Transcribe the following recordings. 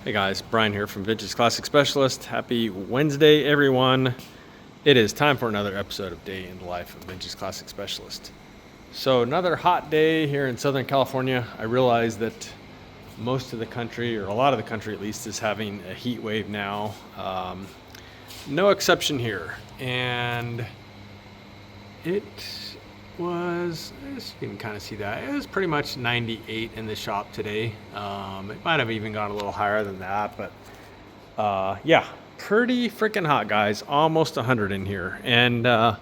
Hey guys, Brian here from Vintage Classic Specialist. Happy Wednesday, everyone. It is time for another episode of Day in the Life of Vintage Classic Specialist. So another hot day here in Southern California. I realize that most of the country, or a lot of the country at least, is having a heat wave now. No exception here. And it was, as you can kind of see that, it was pretty much 98 in the shop today. It might have even gone a little higher than that, but yeah, pretty freaking hot, guys. Almost 100 in here, and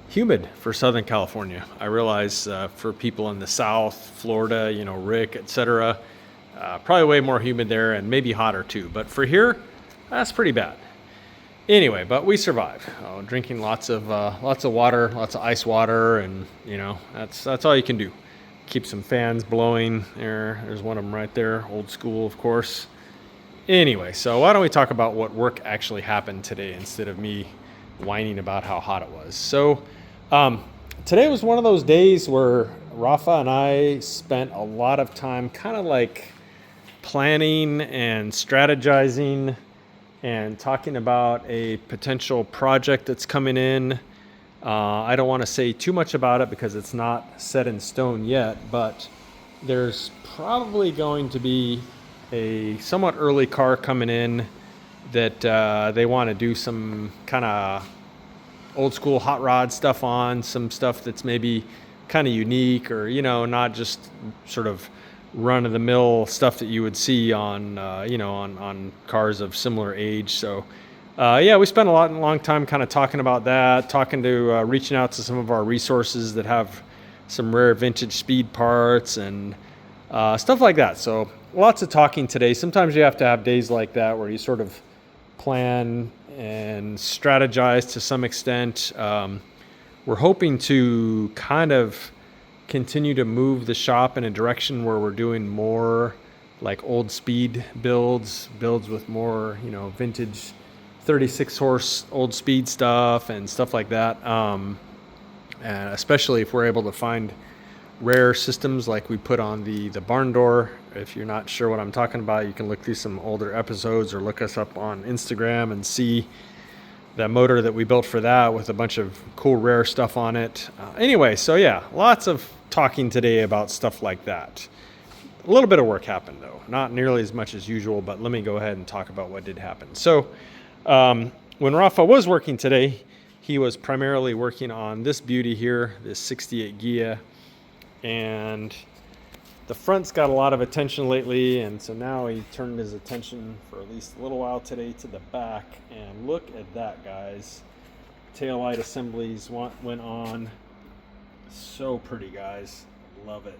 humid for Southern California. I realize for people in the South, Florida, Rick, etc., probably way more humid there and maybe hotter too. But for here, that's pretty bad. Anyway, but we survive. Drinking lots of water, lots of ice water, and that's all you can do. Keep some fans blowing. There's one of them right there, old school, of course. Anyway, so why don't we talk about what work actually happened today instead of me whining about how hot it was. So today was one of those days where Rafa and I spent a lot of time kind of like planning and strategizing and talking about a potential project that's coming in. I don't want to say too much about it because it's not set in stone yet, but there's probably going to be a somewhat early car coming in that they want to do some kind of old school hot rod stuff on, some stuff that's maybe kind of unique or, not just sort of run-of-the-mill stuff that you would see on on cars of similar age. So yeah, we spent a long time kind of talking about that, reaching out to some of our resources that have some rare vintage speed parts and stuff like that. So lots of talking today. Sometimes you have to have days like that where you sort of plan and strategize to some extent. We're hoping to kind of continue to move the shop in a direction where we're doing more like old speed builds with more, vintage 36 horse old speed stuff and stuff like that. And especially if we're able to find rare systems like we put on the Barndoor. If you're not sure what I'm talking about, you can look through some older episodes or look us up on Instagram and see that motor that we built for that with a bunch of cool rare stuff on it. Anyway, so yeah, lots of talking today about stuff like that. A little bit of work happened though, not nearly as much as usual, but let me go ahead and talk about what did happen. So when Rafa was working today, he was primarily working on this beauty here, this 68 Ghia, and the front's got a lot of attention lately, and so now he turned his attention for at least a little while today to the back, and look at that, guys. Taillight assemblies went on. So pretty, guys. Love it.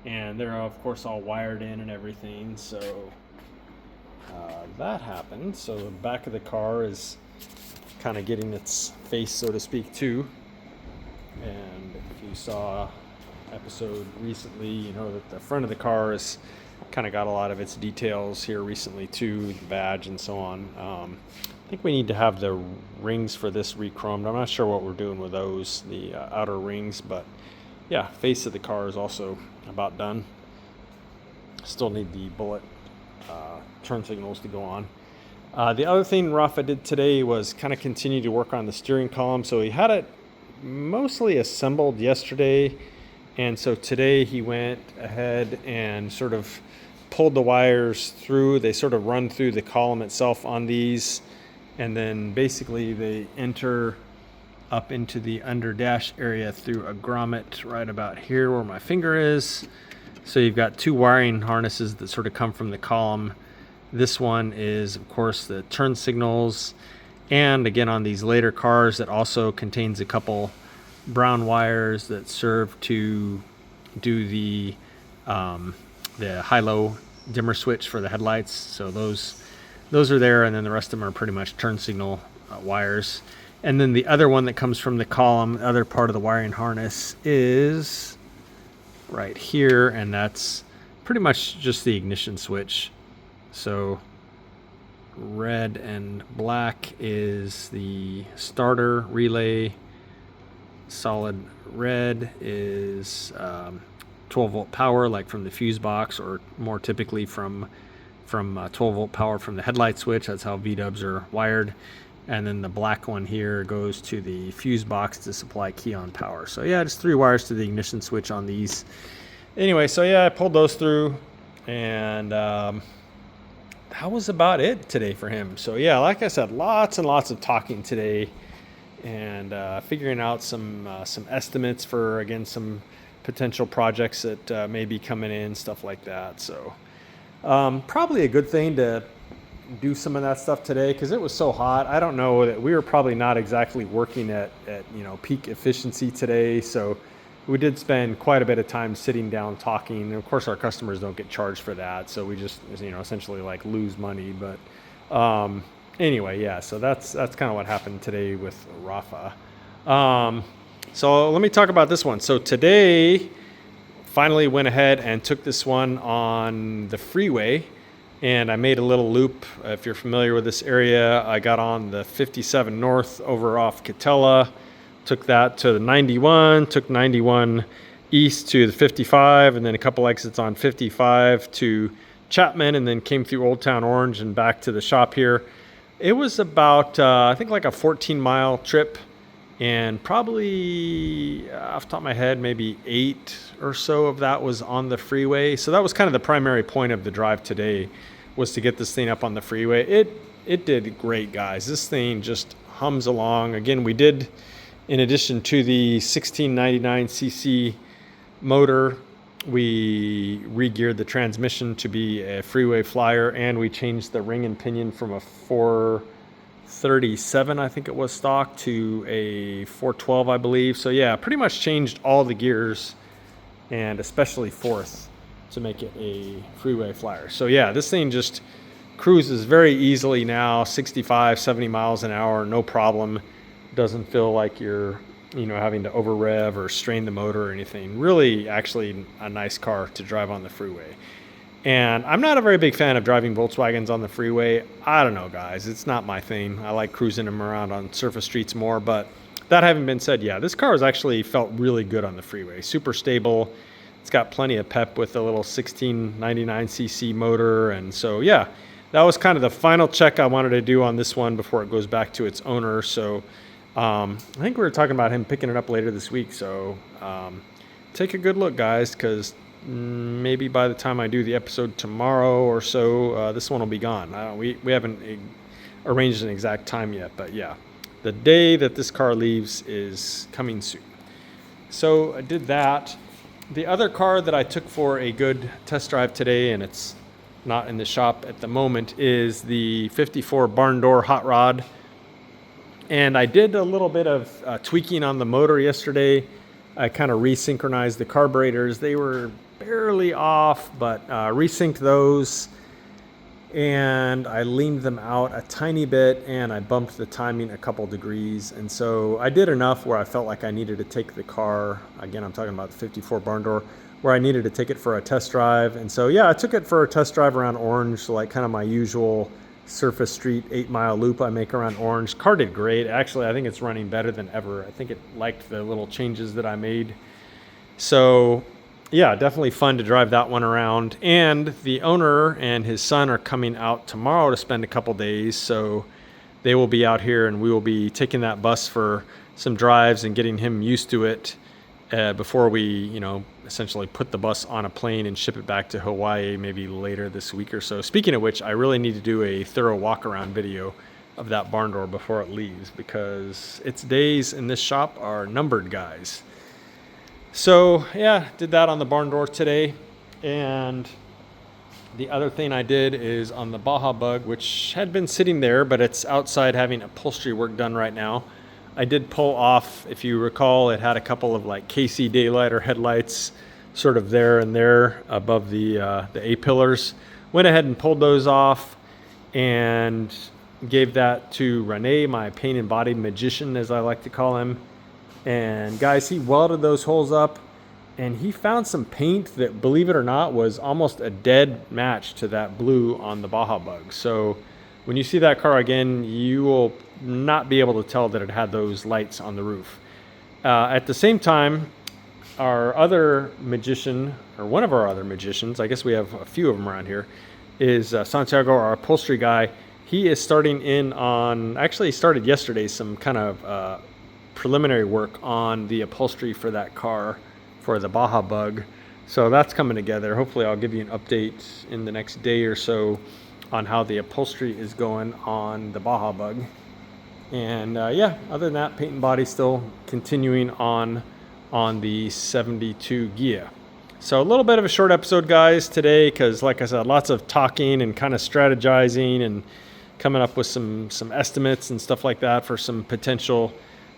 And they're of course all wired in and everything, so that happened. So the back of the car is kind of getting its face, so to speak, too. And if you saw episode recently, you know that the front of the car is kind of got a lot of its details here recently too, the badge and so on. I think we need to have the rings for this re-chromed. I'm not sure what we're doing with those, the outer rings, but yeah, face of the car is also about done. Still need the bullet turn signals to go on. The other thing Rafa did today was kind of continue to work on the steering column. So he had it mostly assembled yesterday, and so today he went ahead and sort of pulled the wires through. They sort of run through the column itself on these, and then basically they enter up into the under dash area through a grommet right about here where my finger is. So you've got two wiring harnesses that sort of come from the column. This one is, of course, the turn signals, and again on these later cars that also contains a couple brown wires that serve to do the high-low dimmer switch for the headlights. So those are there, and then the rest of them are pretty much turn signal wires. And then the other one that comes from the column, the other part of the wiring harness, is right here, and that's pretty much just the ignition switch. So red and black is the starter relay. Solid red is 12 volt power, like from the fuse box, or more typically from from 12 volt power from the headlight switch. That's how VWs are wired. And then the black one here goes to the fuse box to supply key on power. So yeah, just 3 wires to the ignition switch on these. Anyway, so yeah, I pulled those through, and that was about it today for him. So yeah, like I said, lots and lots of talking today, and figuring out some estimates for, again, some potential projects that may be coming in, stuff like that. So probably a good thing to do some of that stuff today because it was so hot. I don't know that we were probably not exactly working at peak efficiency today. So we did spend quite a bit of time sitting down talking. And of course, our customers don't get charged for that, so we just essentially like lose money. But anyway, yeah. So that's kind of what happened today with Rafa. So let me talk about this one. So today, finally went ahead and took this one on the freeway. And I made a little loop. If you're familiar with this area, I got on the 57 North over off Catella, took that to the 91, took 91 east to the 55, and then a couple exits on 55 to Chapman, and then came through Old Town Orange and back to the shop here. It was about, I think, like a 14-mile trip, and probably off the top of my head, maybe 8 or so of that was on the freeway. So that was kind of the primary point of the drive today, was to get this thing up on the freeway. It did great, guys. This thing just hums along. Again, we did, in addition to the 1699cc motor, we re-geared the transmission to be a freeway flyer, and we changed the ring and pinion from a 437, I think it was stock, to a 412, I believe. So yeah, pretty much changed all the gears, and especially fourth, to make it a freeway flyer. So yeah, this thing just cruises very easily now, 65, 70 miles an hour, no problem. Doesn't feel like you're having to over rev or strain the motor or anything. Really, actually a nice car to drive on the freeway. And I'm not a very big fan of driving Volkswagens on the freeway. I don't know, guys. It's not my thing. I like cruising them around on surface streets more. But that having been said, yeah, this car has actually felt really good on the freeway. Super stable. It's got plenty of pep with the little 1699cc motor. And so, yeah, that was kind of the final check I wanted to do on this one before it goes back to its owner. So I think we were talking about him picking it up later this week. So take a good look, guys, because maybe by the time I do the episode tomorrow or so, this one will be gone. We haven't arranged an exact time yet, but yeah, the day that this car leaves is coming soon. So I did that. The other car that I took for a good test drive today, and it's not in the shop at the moment, is the 54 Barndoor hot rod. And I did a little bit of tweaking on the motor yesterday. I kind of resynchronized the carburetors. They were barely off, but resynced those, and I leaned them out a tiny bit, and I bumped the timing a couple degrees. And so I did enough where I felt like I needed to take the car, again, I'm talking about the 54 Barndoor, where I needed to take it for a test drive. And so, yeah, I took it for a test drive around Orange, like kind of my usual surface street 8-mile loop I make around Orange. Car did great. Actually, I think it's running better than ever. I think it liked the little changes that I made. So yeah, definitely fun to drive that one around. And the owner and his son are coming out tomorrow to spend a couple days. So they will be out here, and we will be taking that bus for some drives and getting him used to it before we, essentially put the bus on a plane and ship it back to Hawaii maybe later this week or so. Speaking of which, I really need to do a thorough walk around video of that barn door before it leaves, because its days in this shop are numbered, guys. So yeah, did that on the barn door today. And the other thing I did is on the Baja Bug, which had been sitting there, but it's outside having upholstery work done right now. I did pull off, if you recall, it had a couple of like KC daylighter headlights sort of there and there above the A-pillars. Went ahead and pulled those off and gave that to Rene, my paint and body magician, as I like to call him. And guys, he welded those holes up, and he found some paint that, believe it or not, was almost a dead match to that blue on the Baja Bug. So when you see that car again, you will not be able to tell that it had those lights on the roof. At the same time, our other magician, or one of our other magicians, I guess we have a few of them around here, is Santiago, our upholstery guy. He is starting in on, actually he started yesterday, some kind of preliminary work on the upholstery for that car, for the Baja Bug. So that's coming together. Hopefully I'll give you an update in the next day or so on how the upholstery is going on the Baja Bug. And yeah, other than that, paint and body still continuing on the 72 Ghia. So a little bit of a short episode, guys, today, because like I said, lots of talking and kind of strategizing and coming up with some estimates and stuff like that for some potential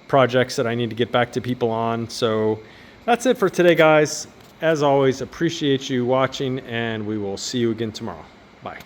projects that I need to get back to people on. So that's it for today, guys. As always, appreciate you watching, and we will see you again tomorrow. Bye.